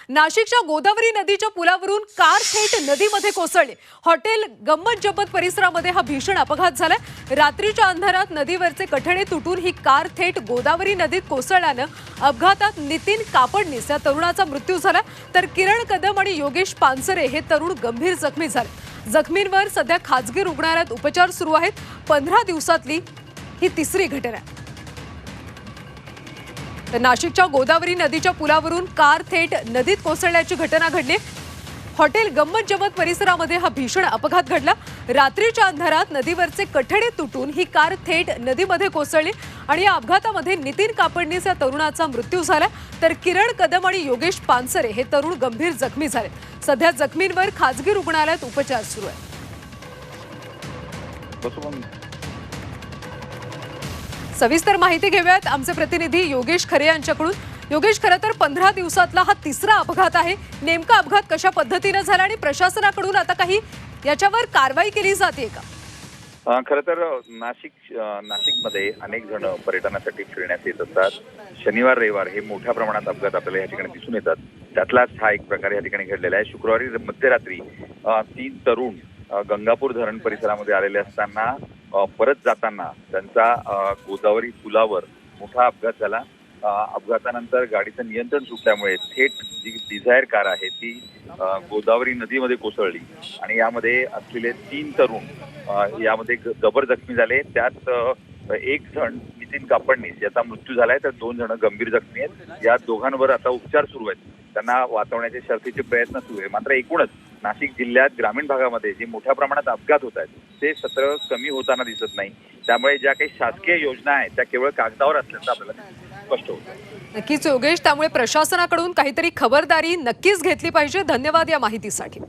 नाशिकच्या गोदावरी नदीच्या पुलावरून कार थेट नदीमध्ये कोसळली। हॉटेल गंमत जम्मत परिसरामध्ये हा भीषण अपघात झालाय। रात्रीच्या अंधारात नदीवरचे कठडे तुटून ही कार थेट गोदावरी नदीत कोसळल्यानं अपघातात नितीन कापडनीस या तरुणाचा मृत्यू झाला, तर किरण कदम आणि योगेश पानसरे हे तरुण गंभीर जखमी झाले। जखमींवर सध्या खासगी रुग्णालयात उपचार सुरू आहेत। 15 दिवसातली ही तिसरी घटना आहे। तर नाशिकच्या गोदावरी नदीच्या पुलावरून कार थेट नदीत कोसळल्याची घटना घडली। हॉटेल गंमत जम्मत परिसरामध्ये हा भीषण अपघात घडला। रात्रीच्या अंधारात नदीवरचे कठडे तुटून ही कार थेट नदीमध्ये कोसळली आणि या अपघातामध्ये नितीन कापडनीस या तरुणाचा मृत्यू झाला, तर किरण कदम आणि योगेश पानसरे हे तरुण गंभीर जखमी झाले। सध्या जखमींवर खासगी रुग्णालयात उपचार सुरू आहेत। सविस्तर माहिती घेऊयात आमचे प्रतिनिधी योगेश खरे यांच्याकडून। योगेश, खरं तर 15 दिवसातला हा तिसरा अपघात आहे। नेमका अपघात कशा पद्धतीने झाला आणि प्रशासनाकडून आता काही याच्यावर कारवाई केली जाते का? खरं तर नाशिकमध्ये अनेक जण पर्यटनासाठी फिरण्यास येत असतात। शनिवार रविवार हे मोठ्या प्रमाणात अपघात आपल्याला या ठिकाणी दिसून येतात। त्यातलाच हा एक प्रकार या ठिकाणी घडलेला आहे। शुक्रवारी मध्यरात्री 3 तरुण गंगापूर धरण परिसरामध्ये आलेले असताना परत जाताना त्यांचा गोदावरी पुलावर मोठा अपघात झाला। अपघातानंतर गाडीचं नियंत्रण सुटल्यामुळे थेट जी डिझायर कार आहे ती गोदावरी नदीमध्ये कोसळली आणि यामध्ये असलेले 3 तरुण यामध्ये जबर जखमी झाले। त्यात एक जण नितीन कापडनीस याचा मृत्यू झालाय, तर 2 जण गंभीर जखमी आहेत। या दोघांवर आता उपचार सुरू आहेत। त्यांना वाचवण्याचे शर्थीचे प्रयत्न सुरू आहे। मात्र एकूणच नाशिक जिल्ह्यात ग्रामीण भागामध्ये जे मोठ्या प्रमाणात अपघात होत आहेत ते सत्र कमी होताना दिसत नाही। त्यामुळे ज्या काही शासकीय योजना आहेत त्या केवळ कागदावर असल्याचं आपल्याला स्पष्ट होतं। नक्कीच योगेश, त्यामुळे प्रशासनाकडून काहीतरी खबरदारी नक्कीच घेतली पाहिजे। धन्यवाद या माहितीसाठी।